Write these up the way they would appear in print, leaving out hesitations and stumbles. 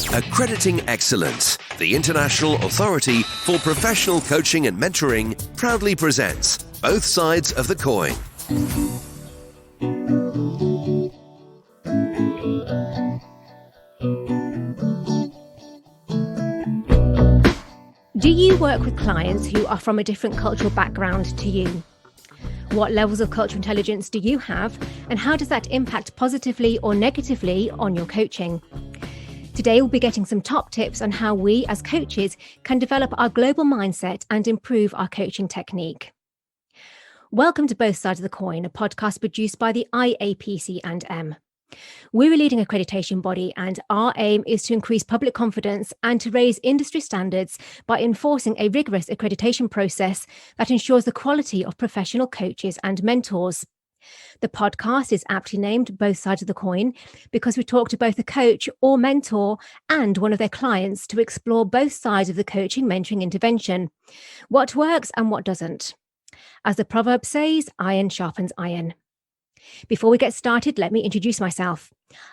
Accrediting Excellence, the international authority for professional coaching and mentoring, proudly presents Both Sides of the Coin. Do you work with clients who are from a different cultural background to you? What levels of cultural intelligence do you have, and how does that impact positively or negatively on your coaching? Today, we'll be getting some top tips on how we as coaches can develop our global mindset and improve our coaching technique. Welcome to Both Sides of the Coin, a podcast produced by the IAPC&M. We're a leading accreditation body, and our aim is to increase public confidence and to raise industry standards by enforcing a rigorous accreditation process that ensures the quality of professional coaches and mentors. The podcast is aptly named Both Sides of the Coin because we talk to both a coach or mentor and one of their clients to explore both sides of the coaching mentoring intervention, what works and what doesn't. As the proverb says, iron sharpens iron. Before we get started, let me introduce myself.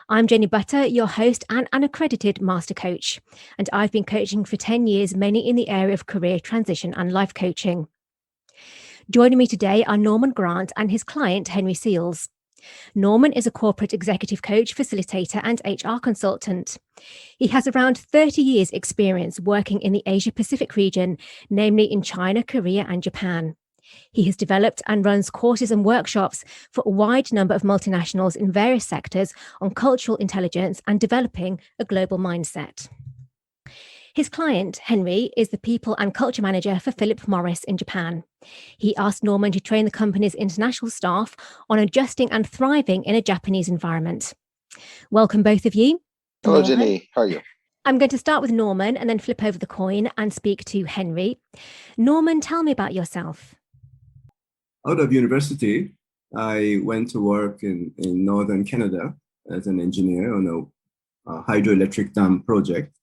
I'm Jenny Butter, your host and an accredited master coach, and I've been coaching for 10 years, mainly in the area of career transition and life coaching. Joining me today are Norman Grant and his client, Henry Seals. Norman is a corporate executive coach, facilitator, and HR consultant. He has around 30 years' experience working in the Asia-Pacific region, namely in China, Korea, and Japan. He has developed and runs courses and workshops for a wide number of multinationals in various sectors on cultural intelligence and developing a global mindset. His client, Henry, is the people and culture manager for Philip Morris in Japan. He asked Norman to train the company's international staff on adjusting and thriving in a Japanese environment. Welcome, both of you. Hello, Jenny. How are you? I'm going to start with Norman and then flip over the coin and speak to Henry. Norman, tell me about yourself. Out of university, I went to work in northern Canada as an engineer on a hydroelectric dam project.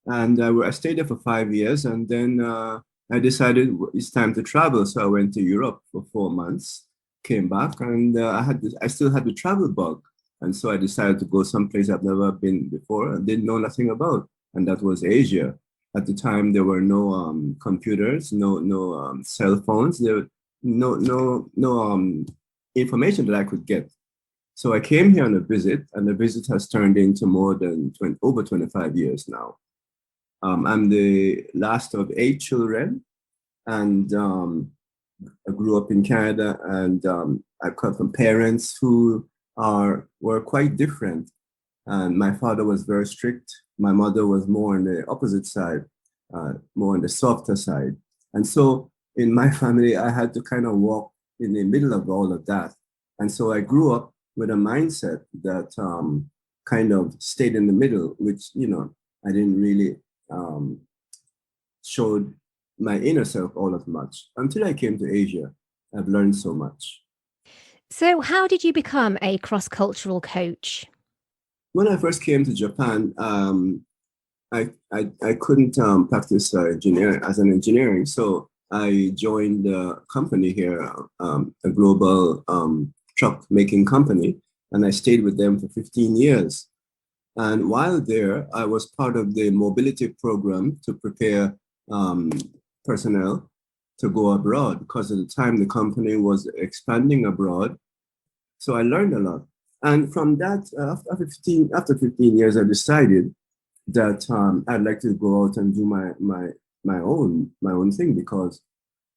And I stayed there for 5 years, and then I decided it's time to travel. So I went to Europe for 4 months, came back, and I still had the travel bug. And so I decided to go someplace I've never been before and didn't know nothing about, and that was Asia. At the time, there were no computers, no cell phones. There were no information that I could get. So I came here on a visit, and the visit has turned into more than over 25 years now. I'm the last of 8 children, and I grew up in Canada, and I come from parents who were quite different. And my father was very strict. My mother was more on the opposite side, more on the softer side. And so in my family, I had to kind of walk in the middle of all of that. And so I grew up with a mindset that kind of stayed in the middle, which, I didn't really showed my inner self all that much. Until I came to Asia, I've learned so much. So how did you become a cross-cultural coach? When I first came to Japan, I couldn't practice engineering, so I joined a company here, a global truck making company, and I stayed with them for 15 years. And while there, I was part of the mobility program to prepare personnel to go abroad, because at the time the company was expanding abroad. So I learned a lot. And from that, after 15 years, I decided that I'd like to go out and do my own thing, because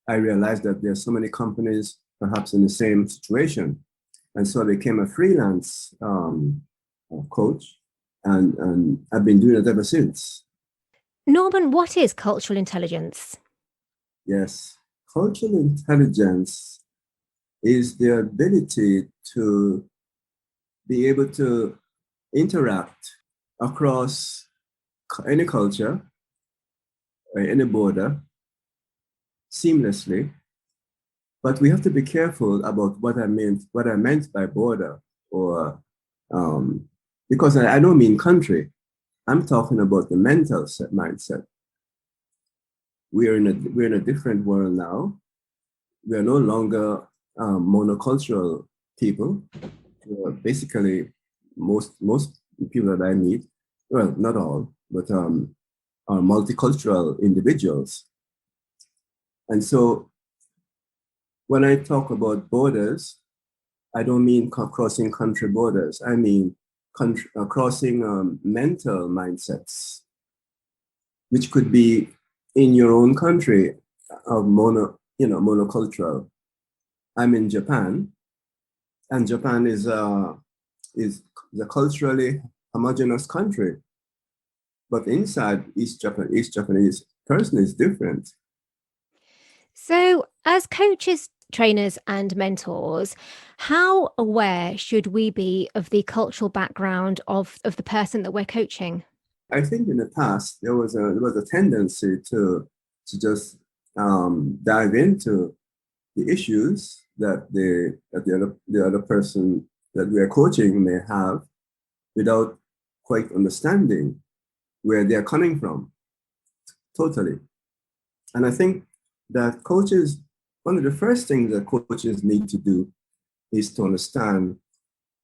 I realized that there are so many companies perhaps in the same situation. And so I became a freelance coach. And I've been doing it ever since. Norman, what is cultural intelligence? Yes, cultural intelligence is the ability to be able to interact across any culture or any border seamlessly. But we have to be careful about what I meant by border, or because I don't mean country. I'm talking about the mental mindset. We're in a different world now. We are no longer monocultural people. Basically, most people that I meet, well, not all, but are multicultural individuals. And so when I talk about borders, I don't mean crossing country borders. I mean crossing mental mindsets, which could be in your own country of monocultural. I'm in Japan, and Japan is a culturally homogeneous country, but inside each Japanese person is different. So, as coaches, trainers, and mentors, how aware should we be of the cultural background of the person that we're coaching? I think in the past there was a tendency to just dive into the issues that the other person that we are coaching may have without quite understanding where they're coming from totally. And I think that one of the first things that coaches need to do is to understand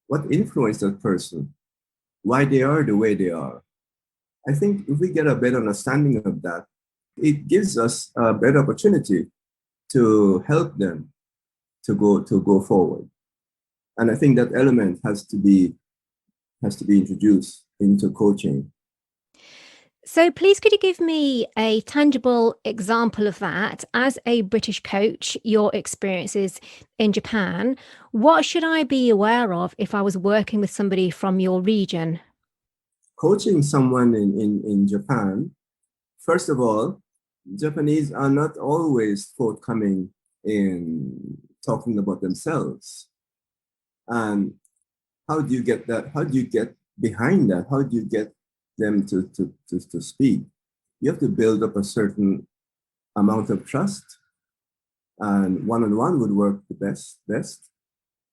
what influenced that person, why they are the way they are. I think if we get a better understanding of that, it gives us a better opportunity to help them to go forward. And I think that element has to be introduced into coaching. So, please, could you give me a tangible example of that? As a British coach, your experiences in Japan, what should I be aware of if I was working with somebody from your region? Coaching someone in Japan, first of all, Japanese are not always forthcoming in talking about themselves. And how do you get that? How do you get behind that? How do you get them to speak? You have to build up a certain amount of trust, and one-on-one would work the best.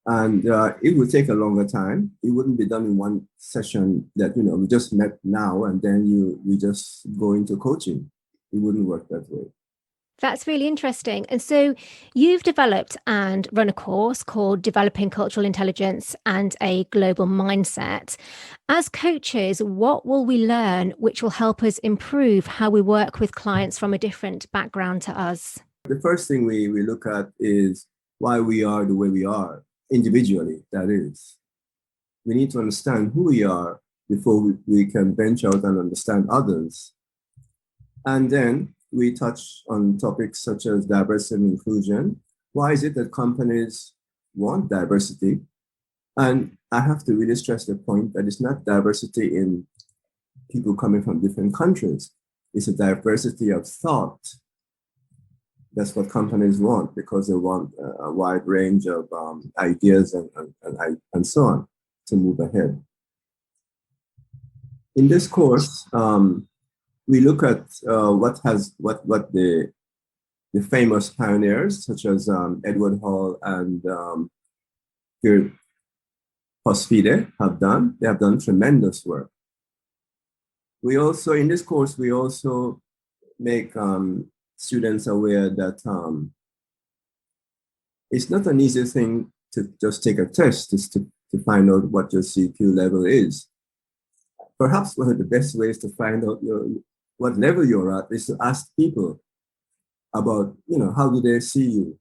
And it would take a longer time. It wouldn't be done in one session that, we just met now and then we just go into coaching. It wouldn't work that way. That's really interesting. And so you've developed and run a course called Developing Cultural Intelligence and a Global Mindset. As coaches, what will we learn which will help us improve how we work with clients from a different background to us? The first thing we look at is why we are the way we are, individually, that is. We need to understand who we are before we can venture out and understand others. And then we touch on topics such as diversity and inclusion. Why is it that companies want diversity? And I have to really stress the point that it's not diversity in people coming from different countries. It's a diversity of thought. That's what companies want, because they want a wide range of ideas and so on to move ahead. In this course, we look at what the famous pioneers such as Edward Hall and Geert Hosfide have done. They have done tremendous work. We also, in this course, we also make students aware that it's not an easy thing to just take a test just to find out what your CQ level is. Perhaps one of the best ways to find out what level you're at is to ask people about, how do they see you?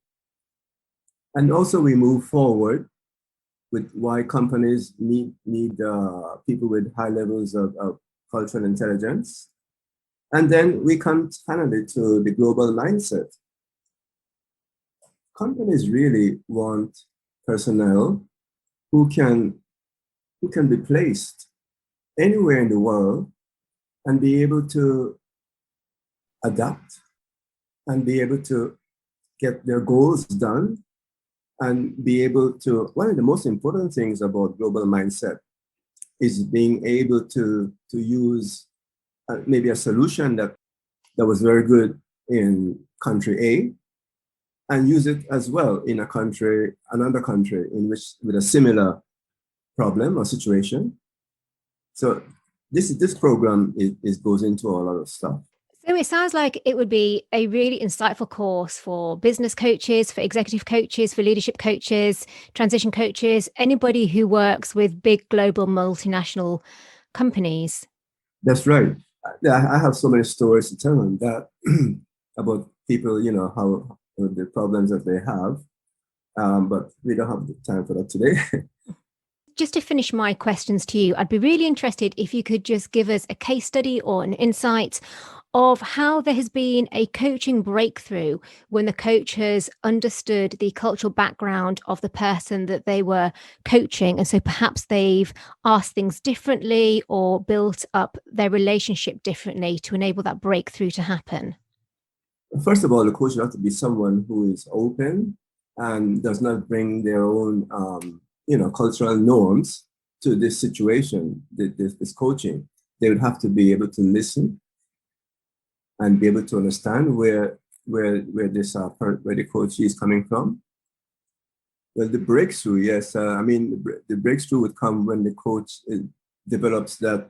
And also we move forward with why companies need people with high levels of cultural intelligence. And then we come finally to the global mindset. Companies really want personnel who can be placed anywhere in the world and be able to adapt and be able to get their goals done and be able to, one of the most important things about global mindset is being able to use maybe a solution that was very good in country A and use it as well in another country with a similar problem or situation. So this program goes into a lot of stuff. So it sounds like it would be a really insightful course for business coaches, for executive coaches, for leadership coaches, transition coaches, anybody who works with big global multinational companies. That's right. I have so many stories to tell on that about people, how the problems that they have. But we don't have the time for that today. Just to finish my questions to you, I'd be really interested if you could just give us a case study or an insight of how there has been a coaching breakthrough when the coach has understood the cultural background of the person that they were coaching. And so perhaps they've asked things differently or built up their relationship differently to enable that breakthrough to happen. First of all, the coach has to be someone who is open and does not bring their own, cultural norms to this situation, this coaching. They would have to be able to listen and be able to understand where the coach is coming from. Well, the breakthrough, yes. The breakthrough would come when the coach develops that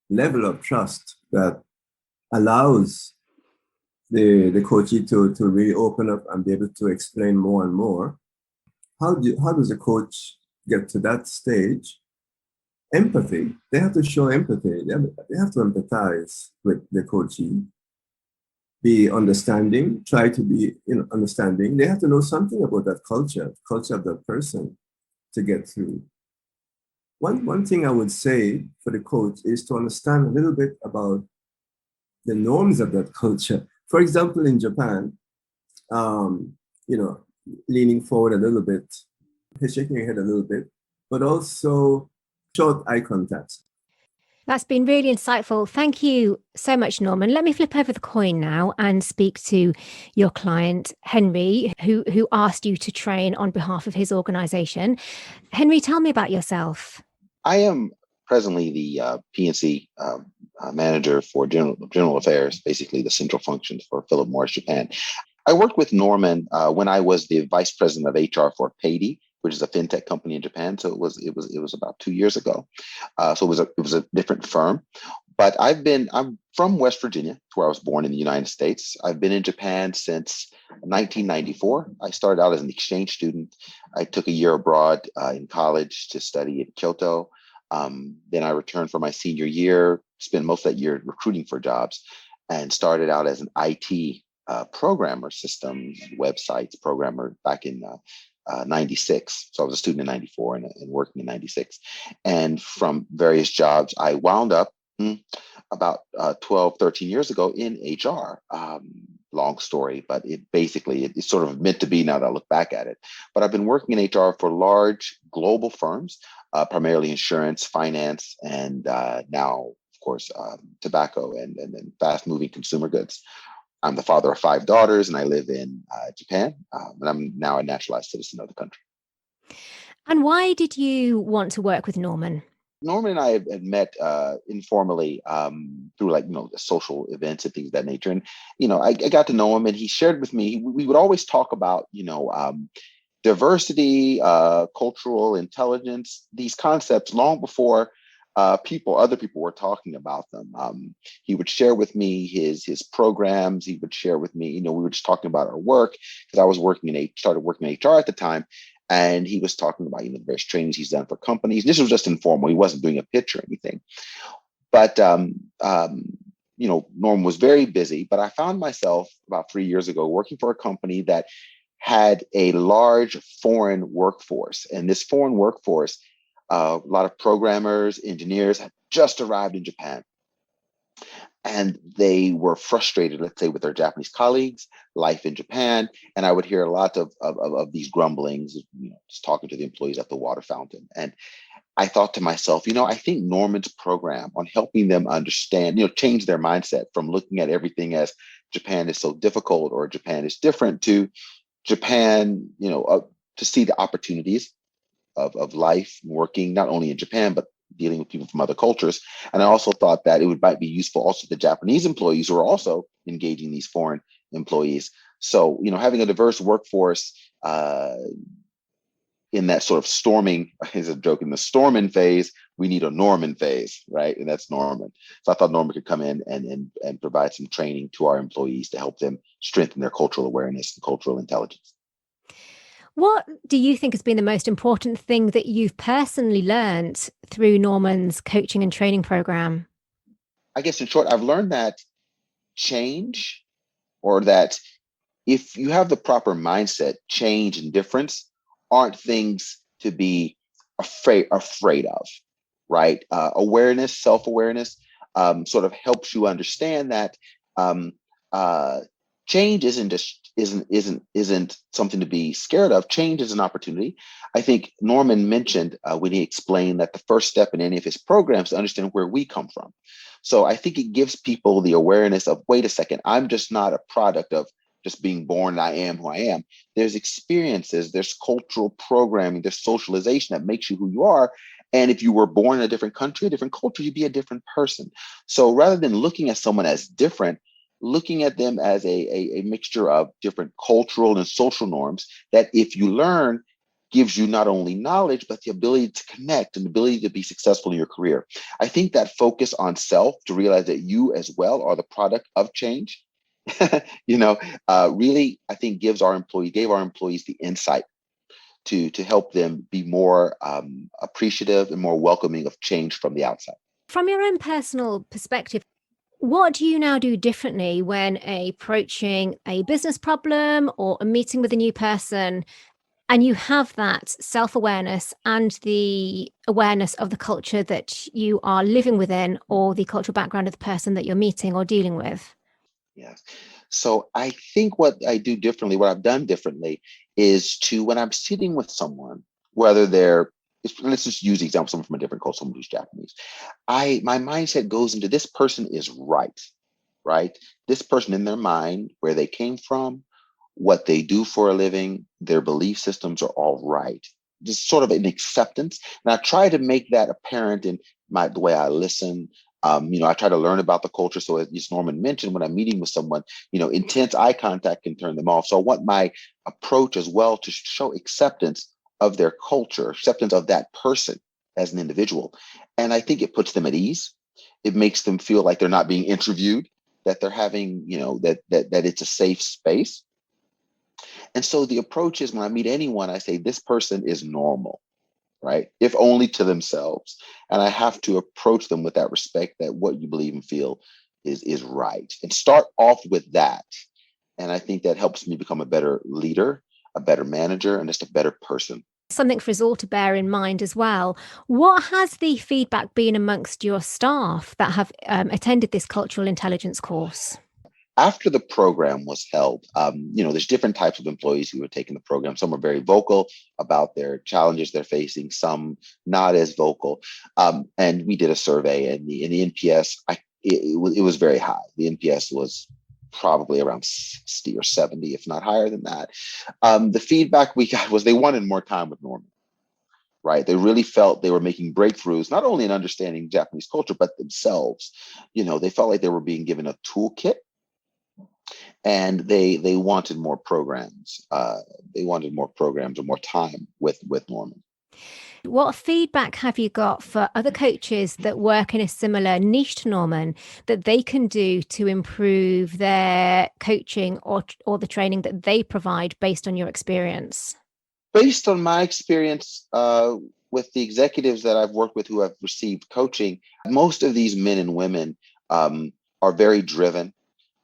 level of trust that allows the coachee to really open up and be able to explain more and more. How does a coach get to that stage? Empathy. They have to show empathy. They have to empathize with the coachee. Be understanding. Try to be understanding. They have to know something about that culture of that person to get through. One thing I would say for the coach is to understand a little bit about the norms of that culture. For example, in Japan, leaning forward a little bit, shaking your head a little bit, but also short eye contact. That's been really insightful. Thank you so much, Norman. Let me flip over the coin now and speak to your client, Henry, who asked you to train on behalf of his organization. Henry, tell me about yourself. I am presently the P&C manager for general affairs, basically the central functions for Philip Morris Japan. I worked with Norman when I was the vice president of HR for Paydi, which is a fintech company in Japan. So it was about 2 years ago. So it was a different firm. But I'm from West Virginia, where I was born in the United States. I've been in Japan since 1994. I started out as an exchange student. I took a year abroad in college to study in Kyoto. Then I returned for my senior year, spent most of that year recruiting for jobs, and started out as an IT programmer, systems, websites programmer back in 96. So I was a student in 94 and working in 96. And from various jobs, I wound up about 12, 13 years ago in HR. Long story, but it's sort of meant to be now that I look back at it. But I've been working in HR for large global firms, primarily insurance, finance, and now, of course, tobacco and fast moving consumer goods. I'm the father of 5 daughters, and I live in Japan, and I'm now a naturalized citizen of the country. And why did you want to work with Norman? Norman and I had met informally through the social events and things of that nature. And, I got to know him, and he shared with me, we would always talk about, diversity, cultural intelligence, these concepts long before other people were talking about them. He would share with me his programs. He would share with me, we were just talking about our work, because I was started working in HR at the time. And he was talking about, the various trainings he's done for companies. This was just informal. He wasn't doing a pitch or anything. But, Norm was very busy. But I found myself about 3 years ago working for a company that had a large foreign workforce. And this foreign workforce, a lot of programmers, engineers had just arrived in Japan. And they were frustrated, let's say, with their Japanese colleagues, life in Japan. And I would hear a lot of these grumblings, just talking to the employees at the water fountain. And I thought to myself, I think Norman's program on helping them understand, change their mindset from looking at everything as Japan is so difficult or Japan is different to Japan, to see the opportunities of life working not only in Japan, but dealing with people from other cultures. And I also thought that it might be useful also to the Japanese employees who are also engaging these foreign employees. So, having a diverse workforce in that sort of storming, is a joke, in the storming phase, we need a Norman phase, right? And that's Norman. So I thought Norman could come in and provide some training to our employees to help them strengthen their cultural awareness and cultural intelligence. What do you think has been the most important thing that you've personally learned through Norman's coaching and training program? I guess in short, I've learned that change, or that if you have the proper mindset, change and difference aren't things to be afraid of, right? Awareness, self-awareness, sort of helps you understand that um, uh, change isn't something to be scared of. Change is an opportunity. I think Norman mentioned when he explained that the first step in any of his programs is to understand where we come from. So I think it gives people the awareness of, wait a second, I'm just not a product of just being born and I am who I am. There's experiences, there's cultural programming, there's socialization that makes you who you are. And if you were born in a different country, a different culture, you'd be a different person. So rather than looking at someone as different, looking at them as a mixture of different cultural and social norms that, if you learn, gives you not only knowledge, but the ability to connect and the ability to be successful in your career. I think that focus on self, to realize that you as well are the product of change, really, I think gave our employees the insight to help them be more appreciative and more welcoming of change from the outside. From your own personal perspective, what do you now do differently when approaching a business problem or a meeting with a new person, and you have that self-awareness and the awareness of the culture that you are living within, or the cultural background of the person that you're meeting or dealing with? Yes. So I think what I've done differently is to, when I'm sitting with someone, whether let's just use the example, someone from a different culture, someone who's Japanese, my mindset goes into, this person is right? This person, in their mind, where they came from, what they do for a living, their belief systems are all right. Just sort of an acceptance. And I try to make that apparent in the way I listen. I try to learn about the culture. So as Norman mentioned, when I'm meeting with someone, intense eye contact can turn them off. So I want my approach as well to show acceptance of their culture, acceptance of that person as an individual. And I think it puts them at ease. It makes them feel like they're not being interviewed, that they're having, that it's a safe space. And so the approach is, when I meet anyone, I say, this person is normal, right? If only to themselves. And I have to approach them with that respect, that what you believe and feel is right. And start off with that. And I think that helps me become a better leader, a better manager, and just a better person. Something for us all to bear in mind as well. What has the feedback been amongst your staff that have attended this cultural intelligence course? After the program was held, there's different types of employees who are taking the program. Some are very vocal about their challenges they're facing, some not as vocal. And we did a survey, and the NPS, it was very high. The NPS was probably around 60 or 70, if not higher than that. The feedback we got was they wanted more time with Norman. Right. They really felt they were making breakthroughs, not only in understanding Japanese culture, but themselves. They felt like they were being given a toolkit. And they wanted more programs. They wanted more programs or more time with Norman. What feedback have you got for other coaches that work in a similar niche to Norman that they can do to improve their coaching or the training that they provide based on your experience? Based on my experience with the executives that I've worked with who have received coaching, most of these men and women are very driven.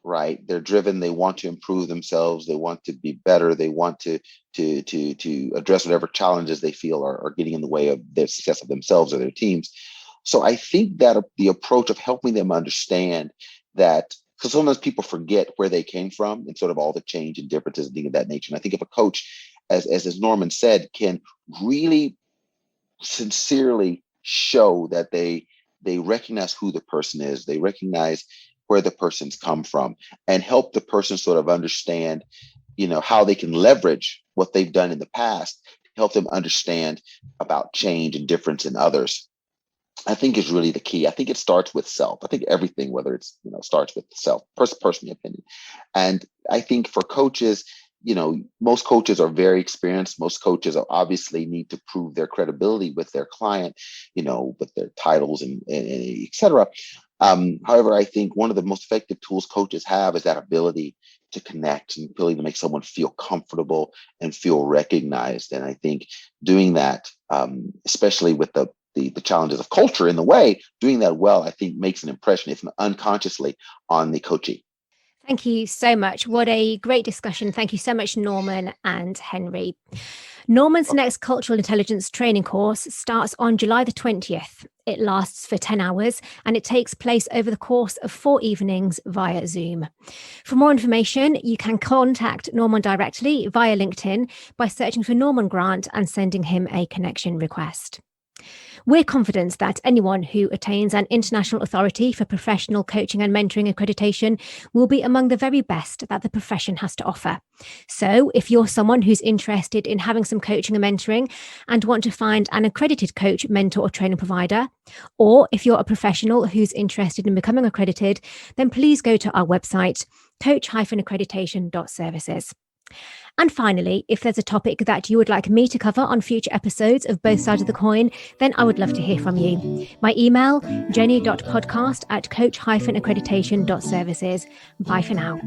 Right, they're driven. They want to improve themselves. They want to be better. They want to address whatever challenges they feel are getting in the way of their success of themselves or their teams. So I think that the approach of helping them understand that, because sometimes people forget where they came from and sort of all the change and differences and things of that nature. And I think if a coach, as Norman said, can really sincerely show that they recognize who the person is, they recognize where the person's come from, and help the person sort of understand, how they can leverage what they've done in the past to help them understand about change and difference in others, I think is really the key. I think it starts with self. I think everything, whether it's, starts with self, personal opinion. And I think for coaches, most coaches are very experienced. Most coaches obviously need to prove their credibility with their client, with their titles and et cetera. However, I think one of the most effective tools coaches have is that ability to connect and ability to make someone feel comfortable and feel recognized. And I think doing that, especially with the challenges of culture in the way, doing that well, I think makes an impression, if unconsciously, on the coachee. Thank you so much. What a great discussion. Thank you so much, Norman and Henry. Norman's next cultural intelligence training course starts on July the 20th. It lasts for 10 hours and it takes place over the course of 4 evenings via Zoom. For more information, you can contact Norman directly via LinkedIn by searching for Norman Grant and sending him a connection request. We're confident that anyone who attains an international authority for professional coaching and mentoring accreditation will be among the very best that the profession has to offer. So if you're someone who's interested in having some coaching and mentoring and want to find an accredited coach, mentor or training provider, or if you're a professional who's interested in becoming accredited, then please go to our website, coach-accreditation.services. And finally, if there's a topic that you would like me to cover on future episodes of Both Sides of the Coin, then I would love to hear from you. My email, jenny.podcast@coach-accreditation.services. Bye for now.